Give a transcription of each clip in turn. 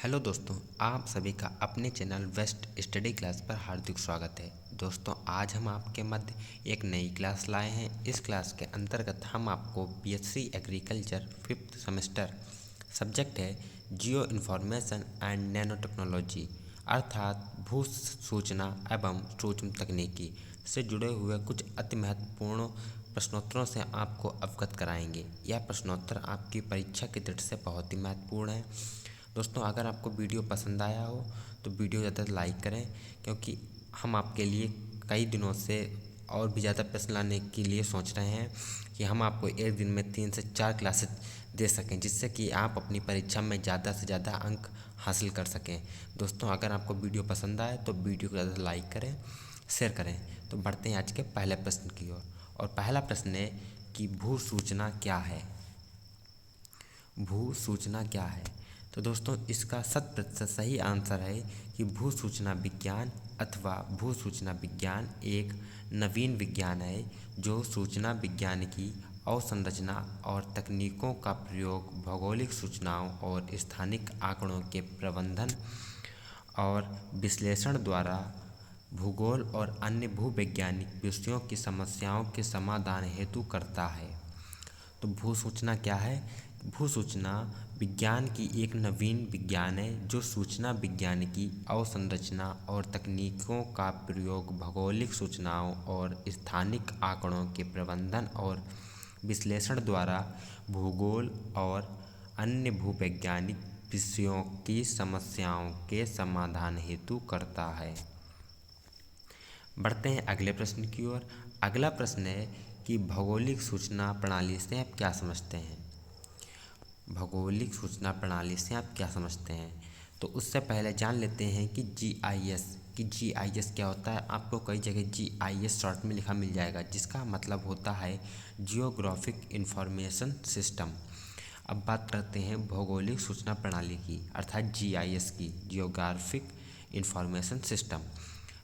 Hello दोस्तों, आप सभी का अपने चैनल वेस्ट स्टडी क्लास पर हार्दिक स्वागत है। दोस्तों, आज हम आपके मध्य एक नई क्लास लाए हैं। इस क्लास के अंतर्गत हम आपको BSc agriculture 5th semester subject है जियो इन्फॉर्मेशन एंड नैनो टेक्नोलॉजी अर्थात भू सूचना एवं सूक्ष्म तकनीकी से जुड़े हुए कुछ अति महत्वपूर्ण प्रश्नोत्तरों से आपको अवगत कराएंगे। यह प्रश्नोत्तर आपकी परीक्षा की दृष्टि से बहुत ही महत्वपूर्ण है। दोस्तों, अगर आपको वीडियो पसंद आया हो तो वीडियो ज़्यादा लाइक करें, क्योंकि हम आपके लिए कई दिनों से और भी ज़्यादा प्रश्न लाने के लिए सोच रहे हैं कि हम आपको एक दिन में 3 से 4 क्लासेस दे सकें, जिससे कि आप अपनी परीक्षा में ज़्यादा से ज़्यादा अंक हासिल कर सकें। दोस्तों, अगर आपको वीडियो पसंद आए तो वीडियो को ज़्यादा लाइक करें, शेयर करें। तो बढ़ते हैं आज के पहले प्रश्न की ओर। और पहला प्रश्न है कि भू सूचना क्या है। भू सूचना क्या है? तो दोस्तों, इसका 100% सही आंसर है कि भू सूचना विज्ञान अथवा भू सूचना विज्ञान एक नवीन विज्ञान है जो सूचना विज्ञान की अवसंरचना और तकनीकों का प्रयोग भौगोलिक सूचनाओं और स्थानिक आंकड़ों के प्रबंधन और विश्लेषण द्वारा भूगोल और अन्य भूवैज्ञानिक विषयों की समस्याओं के समाधान हेतु करता है। तो भू सूचना क्या है? भू सूचना विज्ञान की एक नवीन विज्ञान है जो सूचना विज्ञान की अवसंरचना और तकनीकों का प्रयोग भौगोलिक सूचनाओं और स्थानिक आंकड़ों के प्रबंधन और विश्लेषण द्वारा भूगोल और अन्य भूवैज्ञानिक विषयों की समस्याओं के समाधान हेतु करता है। बढ़ते हैं अगले प्रश्न की ओर। अगला प्रश्न है कि भौगोलिक सूचना प्रणाली से आप क्या समझते हैं। भौगोलिक सूचना प्रणाली से आप क्या समझते हैं? तो उससे पहले जान लेते हैं कि जीआईएस क्या होता है। आपको कई जगह जीआईएस शॉर्ट में लिखा मिल जाएगा, जिसका मतलब होता है जियोग्राफिक इंफॉर्मेशन सिस्टम। अब बात करते हैं भौगोलिक सूचना प्रणाली की, अर्थात जीआईएस की, जियोग्राफिक इंफॉर्मेशन सिस्टम।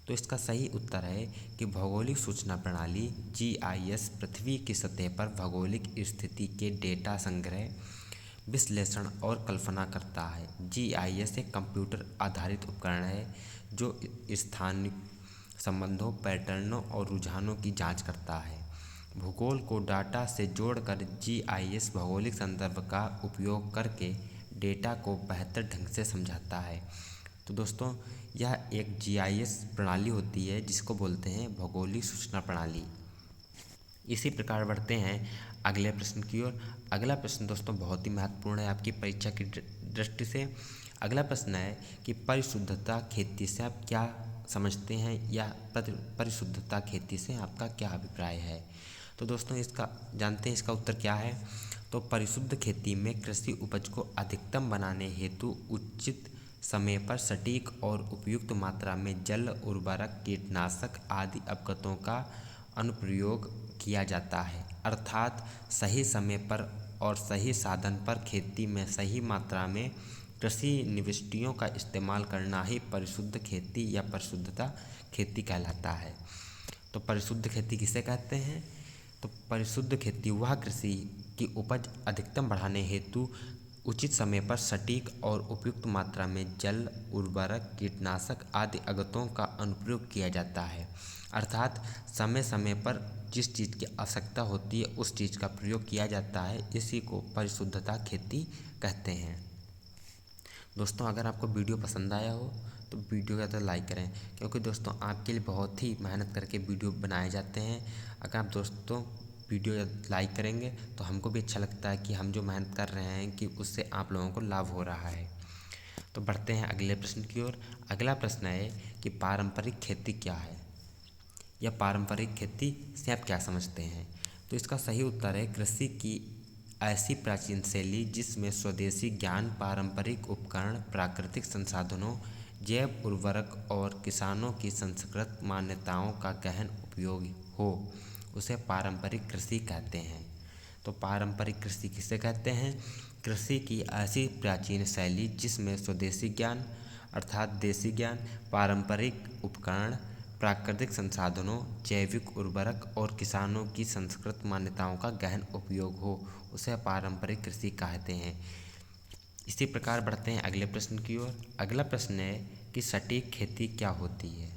तो इसका सही उत्तर है कि भौगोलिक सूचना प्रणाली जीआईएस पृथ्वी की सतह पर भौगोलिक स्थिति के डेटा संग्रह, विश्लेषण और कल्पना करता है। जीआईएस एक कंप्यूटर आधारित उपकरण है जो स्थानिक संबंधों, पैटर्नों और रुझानों की जांच करता है। भूगोल को डाटा से जोड़कर जीआईएस भौगोलिक संदर्भ का उपयोग करके डेटा को बेहतर ढंग से समझाता है। तो दोस्तों, यह एक जीआईएस प्रणाली होती है जिसको बोलते हैं भौगोलिक सूचना प्रणाली। इसी प्रकार बढ़ते हैं अगले प्रश्न की ओर। अगला प्रश्न दोस्तों बहुत ही महत्वपूर्ण है आपकी परीक्षा की दृष्टि से। अगला प्रश्न है कि परिशुद्धता खेती से आप क्या समझते हैं, या परिशुद्धता खेती से आपका क्या अभिप्राय है। तो दोस्तों, इसका जानते हैं इसका उत्तर क्या है। तो परिशुद्ध खेती में कृषि उपज को अधिकतम बनाने हेतु उचित समय पर सटीक और उपयुक्त मात्रा में जल, उर्वरक, कीटनाशक आदि अपघटों का अनुप्रयोग किया जाता है। अर्थात सही समय पर और सही साधन पर खेती में सही मात्रा में कृषि निविष्टियों का इस्तेमाल करना ही परिशुद्ध खेती या परिशुद्धता खेती कहलाता है। तो परिशुद्ध खेती किसे कहते हैं? तो परिशुद्ध खेती वह कृषि की उपज अधिकतम बढ़ाने हेतु उचित समय पर सटीक और उपयुक्त मात्रा में जल, उर्वरक, कीटनाशक आदि अगतों का अनुप्रयोग किया जाता है। अर्थात समय समय पर जिस चीज़ की आवश्यकता होती है उस चीज़ का प्रयोग किया जाता है। इसी को परिशुद्धता खेती कहते हैं। दोस्तों, अगर आपको वीडियो पसंद आया हो तो वीडियो को ज़्यादा लाइक करें, क्योंकि दोस्तों आपके लिए बहुत ही मेहनत करके वीडियो बनाए जाते हैं। अगर आप दोस्तों वीडियो लाइक करेंगे तो हमको भी अच्छा लगता है कि हम जो मेहनत कर रहे हैं कि उससे आप लोगों को लाभ हो रहा है। तो बढ़ते हैं अगले प्रश्न की ओर। अगला प्रश्न है कि पारंपरिक खेती क्या है, या पारंपरिक खेती से आप क्या समझते हैं। तो इसका सही उत्तर है कृषि की ऐसी प्राचीन शैली जिसमें स्वदेशी ज्ञान, पारंपरिक उपकरण, प्राकृतिक संसाधनों, जैव उर्वरक और किसानों की संस्कृत मान्यताओं का गहन उपयोग हो, उसे पारंपरिक कृषि कहते हैं। तो पारंपरिक कृषि किसे कहते हैं? कृषि की ऐसी प्राचीन शैली जिसमें स्वदेशी ज्ञान अर्थात देसी ज्ञान, पारंपरिक उपकरण, प्राकृतिक संसाधनों, जैविक उर्वरक और किसानों की संस्कृत मान्यताओं का गहन उपयोग हो, उसे पारंपरिक कृषि कहते हैं। इसी प्रकार बढ़ते हैं अगले प्रश्न की ओर। अगला प्रश्न है कि सटीक खेती क्या होती है।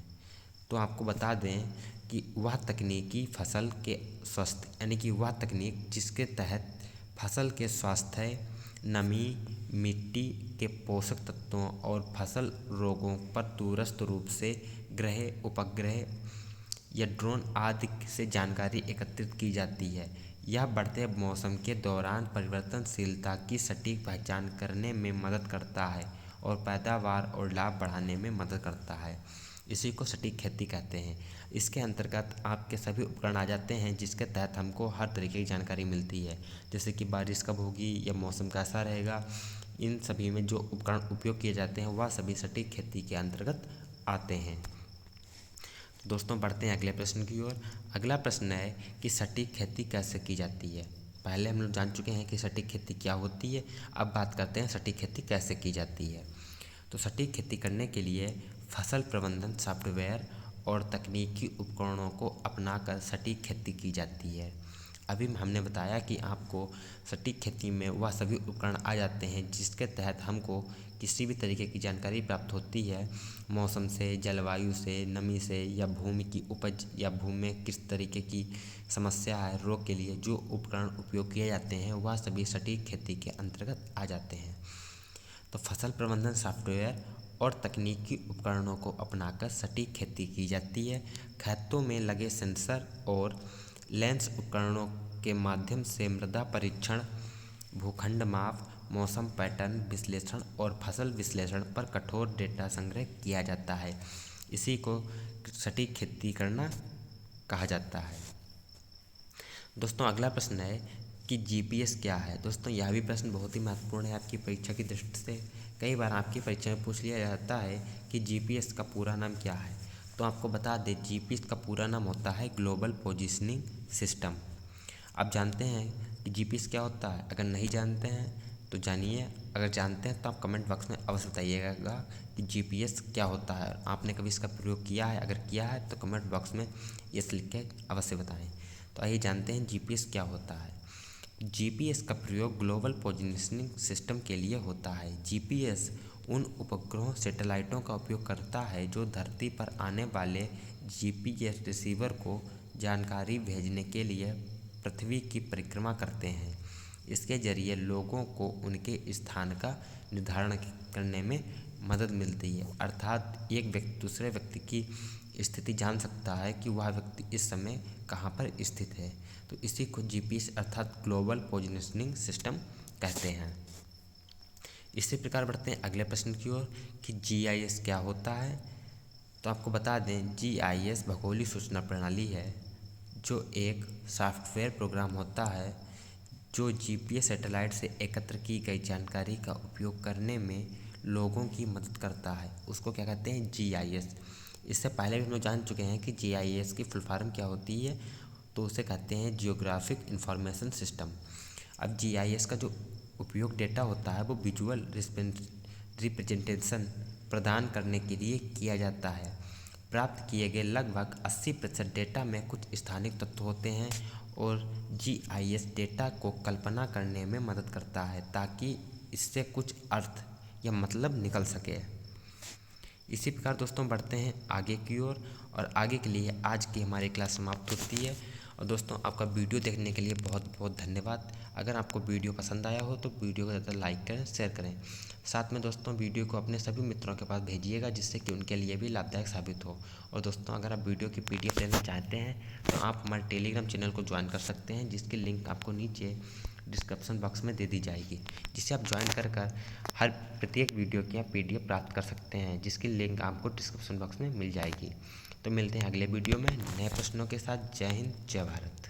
तो आपको बता दें कि वह तकनीकी फसल के स्वास्थ्य यानी कि वह तकनीक जिसके तहत फसल के स्वास्थ्य, नमी, मिट्टी के पोषक तत्वों और फसल रोगों पर दूरस्थ रूप से ग्रह, उपग्रह या ड्रोन आदि से जानकारी एकत्रित की जाती है। यह बढ़ते मौसम के दौरान परिवर्तनशीलता की सटीक पहचान करने में मदद करता है और पैदावार और लाभ बढ़ाने में मदद करता है। इसी को सटीक खेती कहते हैं। इसके अंतर्गत आपके सभी उपकरण आ जाते हैं जिसके तहत हमको हर तरीके की जानकारी मिलती है, जैसे कि बारिश कब होगी या मौसम कैसा रहेगा। इन सभी में जो उपकरण उपयोग किए जाते हैं वह सभी सटीक खेती के अंतर्गत आते हैं। दोस्तों बढ़ते हैं अगले प्रश्न की ओर। अगला प्रश्न है कि सटीक खेती कैसे की जाती है। पहले हम लोग जान चुके हैं कि सटीक खेती क्या होती है, अब बात करते हैं सटीक खेती कैसे की जाती है। तो सटीक खेती करने के लिए फसल प्रबंधन सॉफ्टवेयर और तकनीकी उपकरणों को अपनाकर सटीक खेती की जाती है। अभी हमने बताया कि आपको सटीक खेती में वह सभी उपकरण आ जाते हैं जिसके तहत हमको किसी भी तरीके की जानकारी प्राप्त होती है, मौसम से, जलवायु से, नमी से या भूमि की उपज या भूमि में किस तरीके की समस्या है, रोग के लिए जो उपकरण उपयोग किए जाते हैं वह सभी सटीक खेती के अंतर्गत आ जाते हैं। तो फसल प्रबंधन सॉफ्टवेयर और तकनीकी उपकरणों को अपनाकर सटीक खेती की जाती है। खेतों में लगे सेंसर और लेंस उपकरणों के माध्यम से मृदा परीक्षण, भूखंड माप, मौसम पैटर्न विश्लेषण और फसल विश्लेषण पर कठोर डेटा संग्रह किया जाता है। इसी को सटीक खेती करना कहा जाता है। दोस्तों अगला प्रश्न है कि जीपीएस क्या है। दोस्तों यह भी प्रश्न बहुत ही महत्वपूर्ण है आपकी परीक्षा की दृष्टि से। कई बार आपकी परीक्षा में पूछ लिया जाता है कि जीपीएस का पूरा नाम क्या है। तो आपको बता दें जीपीएस का पूरा नाम होता है ग्लोबल पोजीशनिंग सिस्टम। आप जानते हैं कि जीपीएस क्या होता है? अगर नहीं जानते हैं तो जानिए, अगर जानते हैं तो आप कमेंट बॉक्स में अवश्य बताइएगा कि जीपीएस क्या होता है। आपने कभी इसका प्रयोग किया है? अगर किया है तो कमेंट बॉक्स में यस लिख के अवश्य बताएं। तो आइए जानते हैं जीपीएस क्या होता है। जीपीएस का प्रयोग ग्लोबल पोजीशनिंग सिस्टम के लिए होता है। जीपीएस उन उपग्रहों सैटेलाइटों का उपयोग करता है जो धरती पर आने वाले जीपीएस रिसीवर को जानकारी भेजने के लिए पृथ्वी की परिक्रमा करते हैं। इसके जरिए लोगों को उनके स्थान का निर्धारण करने में मदद मिलती है, अर्थात एक व्यक्ति दूसरे व्यक्ति की स्थिति जान सकता है कि वह व्यक्ति इस समय कहाँ पर स्थित है। तो इसी को जीपीएस अर्थात ग्लोबल पोजीशनिंग सिस्टम कहते हैं। इसी प्रकार बढ़ते हैं अगले प्रश्न की ओर कि जीआईएस क्या होता है। तो आपको बता दें जीआईएस भौगोलिक सूचना प्रणाली है जो एक सॉफ्टवेयर प्रोग्राम होता है जो जीपीएस सैटेलाइट से एकत्र की गई जानकारी का उपयोग करने में लोगों की मदद करता है। उसको क्या कहते हैं? जीआईएस। इससे पहले भी हम लोग जान चुके हैं कि जीआईएस की फुल फॉर्म क्या होती है, तो उसे कहते हैं जियोग्राफिक इंफॉर्मेशन सिस्टम। अब जीआईएस का जो उपयोग डेटा होता है वो विजुअल रिप्रेजेंटेशन प्रदान करने के लिए किया जाता है। प्राप्त किए गए लगभग 80% डेटा में कुछ स्थानिक तत्व होते हैं और जीआईएस डेटा को कल्पना करने में मदद करता है ताकि इससे कुछ अर्थ या मतलब निकल सके। इसी प्रकार दोस्तों बढ़ते हैं आगे की ओर और आगे के लिए आज की हमारी क्लास समाप्त होती है। और दोस्तों आपका वीडियो देखने के लिए बहुत बहुत धन्यवाद। अगर आपको वीडियो पसंद आया हो तो वीडियो को ज़्यादा लाइक करें, शेयर करें। साथ में दोस्तों वीडियो को अपने सभी मित्रों के पास भेजिएगा जिससे कि उनके लिए भी लाभदायक साबित हो। और दोस्तों अगर आप वीडियो की पीडीएफ लेना चाहते हैं तो आप हमारे टेलीग्राम चैनल को ज्वाइन कर सकते हैं जिसकी लिंक आपको नीचे डिस्क्रिप्शन बॉक्स में दे दी जाएगी, जिसे आप ज्वाइन कर हर प्रत्येक वीडियो की आप पीडीएफ प्राप्त कर सकते हैं जिसकी लिंक आपको डिस्क्रिप्शन बॉक्स में मिल जाएगी। तो मिलते हैं अगले वीडियो में नए प्रश्नों के साथ। जय हिंद, जय भारत।